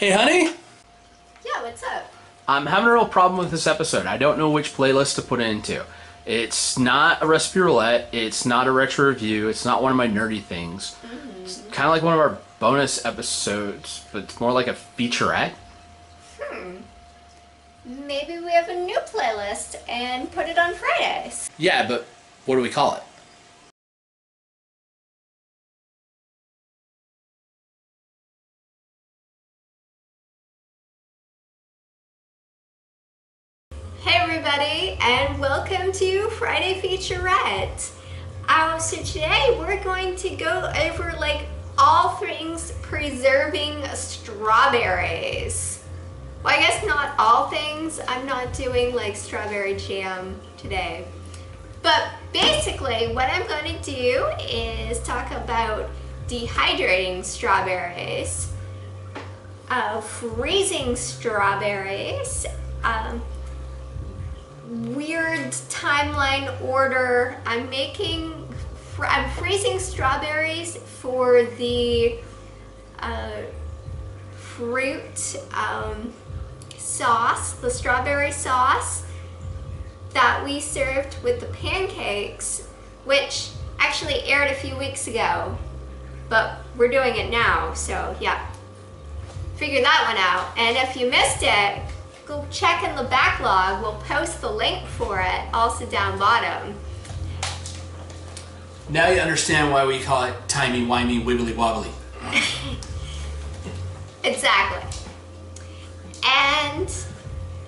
Hey, honey? Yeah, what's up? I'm having a real problem with this episode. I don't know which playlist to put it into. It's not a recipe roulette. It's not a retro review. It's not one of my nerdy things. It's kind of like one of our bonus episodes, but it's more like a featurette. Maybe we have a new playlist and put it on Fridays. Yeah, but what do we call it? Hey everybody, and welcome to Friday Featurette. So today we're going to go over all things preserving strawberries. Well, I guess not all things. I'm not doing strawberry jam today. But basically what I'm going to do is talk about dehydrating strawberries, freezing strawberries, weird timeline order. I'm freezing strawberries for the fruit sauce, the strawberry sauce that we served with the pancakes, which actually aired a few weeks ago, but we're doing it now, so yeah. Figure that one out. And if you missed it, go check in the backlog. We'll post the link for it also down bottom. Now you understand why we call it timey-wimey wibbly-wobbly. Exactly. And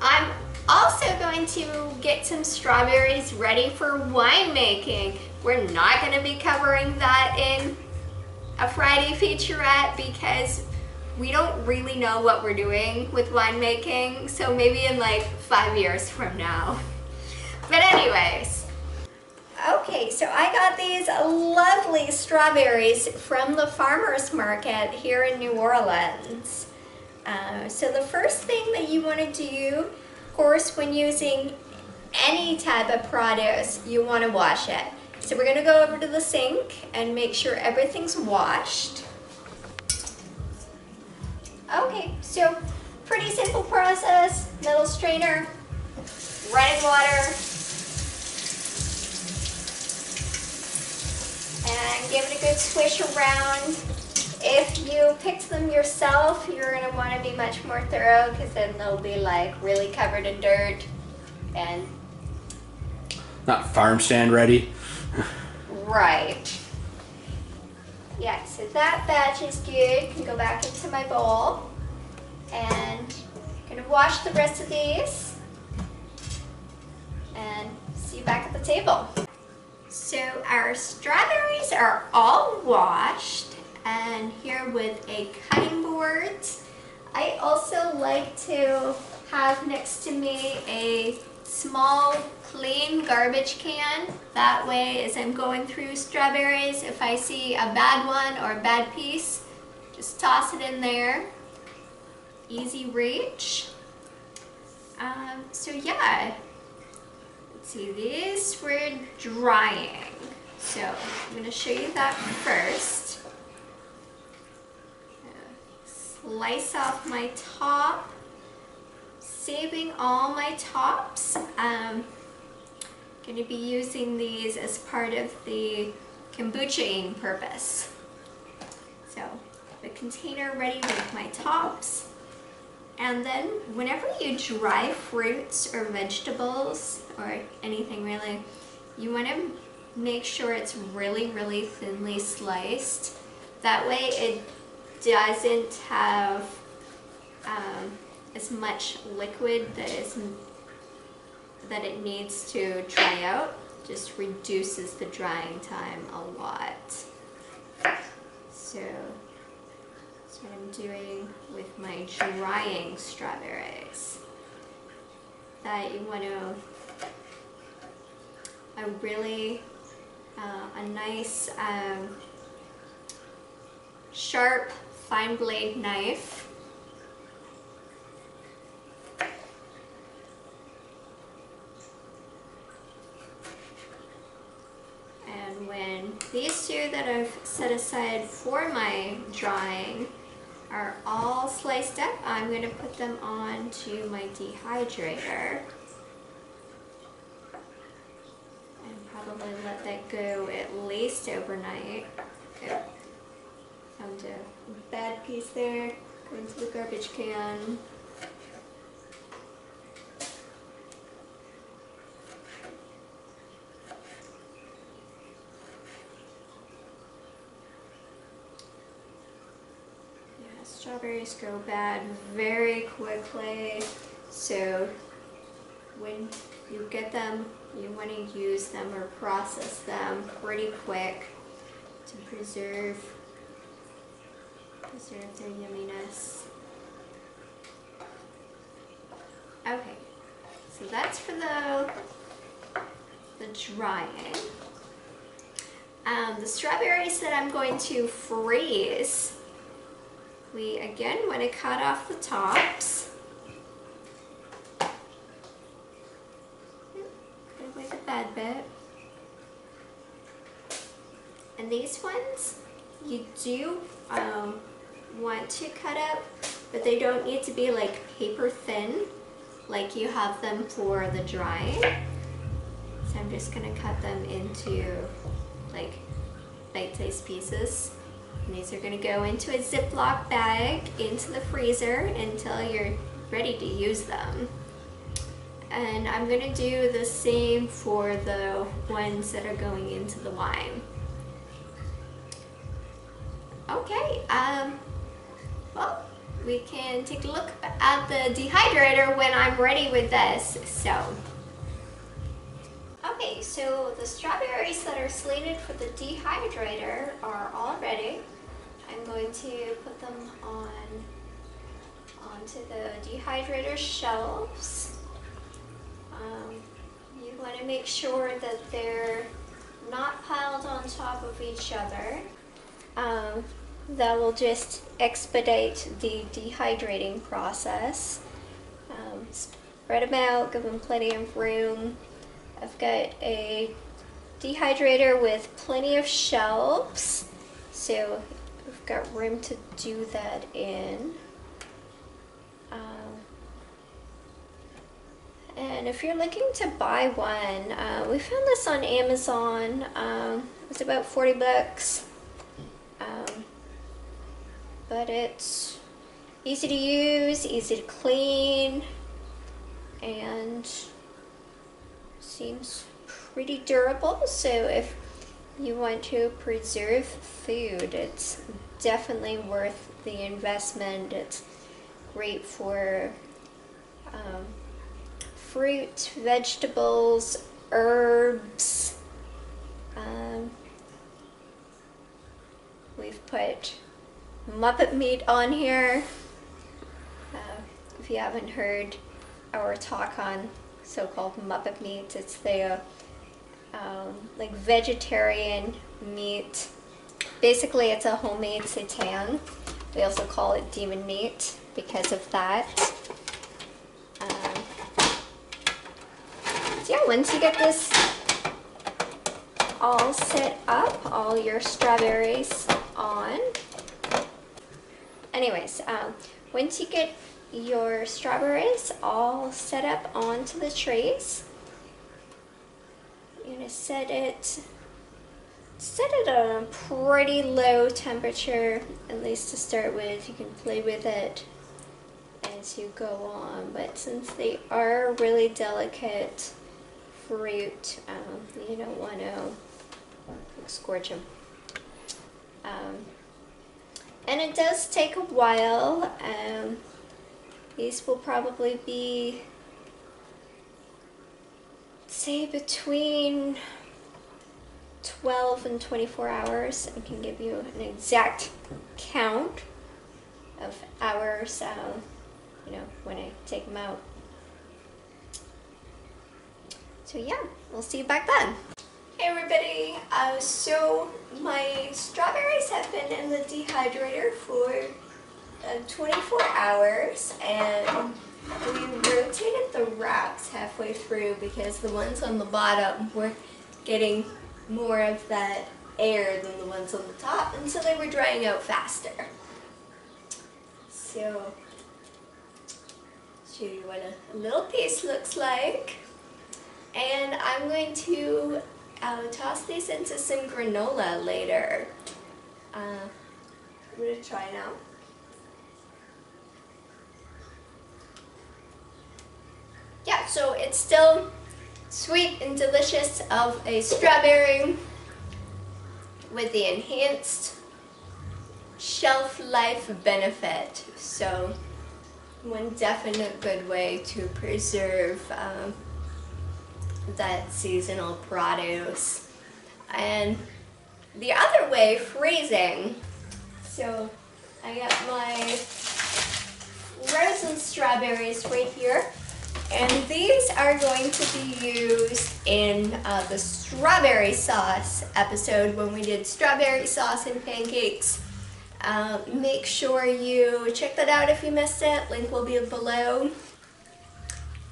I'm also going to get some strawberries ready for winemaking. We're not going to be covering that in a Friday featurette because we don't really know what we're doing with winemaking, so maybe in 5 years from now. But anyways, okay, so I got these lovely strawberries from the farmer's market here in New Orleans. So the first thing that you want to do, of course, when using any type of produce, you want to wash it. So we're going to go over to the sink and make sure everything's washed. Okay, so pretty simple process. Little strainer, running water, and give it a good swish around. If you picked them yourself, you're going to want to be much more thorough because then they'll be really covered in dirt and... Not farm stand ready. Right. Yeah, so that batch is good. Can go back into my bowl. And I'm gonna wash the rest of these. And see you back at the table. So our strawberries are all washed and here with a cutting board. I also like to have next to me a small clean garbage can. That way, as I'm going through strawberries, if I see a bad one or a bad piece, just toss it in there. Easy reach. So yeah, let's see, these we're drying. So I'm going to show you that first. Slice off my top. Saving all my tops. Going to be using these as part of the kombucha-ing purpose. So the container ready with my tops. And then whenever you dry fruits or vegetables or anything really, you want to make sure it's really, really thinly sliced. That way it doesn't have as much liquid that it needs to dry out. Just reduces the drying time a lot. So that's what I'm doing with my drying strawberries. That you want to a nice sharp fine blade knife. And when these two that I've set aside for my drying are all sliced up, I'm going to put them onto my dehydrator. And probably let that go at least overnight. Okay. Found a bad piece there. Go into the garbage can. Strawberries go bad very quickly, so when you get them, you want to use them or process them pretty quick to preserve their yumminess. Okay, so that's for the drying. The strawberries that I'm going to freeze, we again want to cut off the tops. Cut away the bad bit. And these ones, you do want to cut up, but they don't need to be like paper thin, like you have them for the drying. So I'm just gonna cut them into like bite-sized pieces. And these are going to go into a Ziploc bag into the freezer until you're ready to use them. And I'm going to do the same for the ones that are going into the wine. Okay, well, we can take a look at the dehydrator when I'm ready with this. Okay, so the strawberries that are slated for the dehydrator are all ready. I'm going to put them onto the dehydrator shelves. You want to make sure that they're not piled on top of each other. That will just expedite the dehydrating process. Spread them out, give them plenty of room. I've got a dehydrator with plenty of shelves, so we've got room to do that in. And if you're looking to buy one, we found this on Amazon. It was about 40 bucks. But it's easy to use, easy to clean, and seems pretty durable. So if you want to preserve food, it's definitely worth the investment. It's great for fruit, vegetables, herbs. We've put Muppet meat on here. If you haven't heard our talk on so-called Muppet meat, it's the like vegetarian meat. Basically, it's a homemade seitan. We also call it demon meat because of that. So yeah, once you get this all set up, all your strawberries on. Anyways, once you get your strawberries all set up onto the trays, you're gonna set it at a pretty low temperature, at least to start with. You can play with it as you go on, but since they are really delicate fruit, you don't want to scorch them. And it does take a while. These will probably be, say, between 12 and 24 hours. I can give you an exact count of hours, you know, when I take them out. So yeah, we'll see you back then. Hey everybody, so my strawberries have been in the dehydrator for 24 hours, and we rotated the wraps halfway through because the ones on the bottom were getting more of that air than the ones on the top, and so they were drying out faster. So, show you what a little piece looks like. And I'm going to toss these into some granola later. I'm going to try now. Yeah, so it's still sweet and delicious of a strawberry with the enhanced shelf life benefit. So one definite good way to preserve that seasonal produce. And the other way, freezing. So I got my frozen strawberries right here. And these are going to be used in the strawberry sauce episode when we did strawberry sauce and pancakes. Make sure you check that out if you missed it. Link will be below.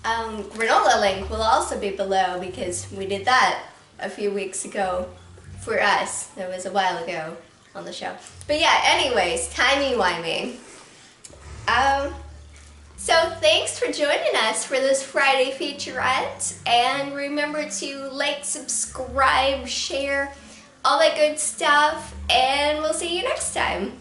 Granola link will also be below because we did that a few weeks ago for us. That was a while ago on the show. But yeah, anyways, timey-wimey. So thanks for joining us for this Friday featurette, and remember to like, subscribe, share, all that good stuff, and we'll see you next time.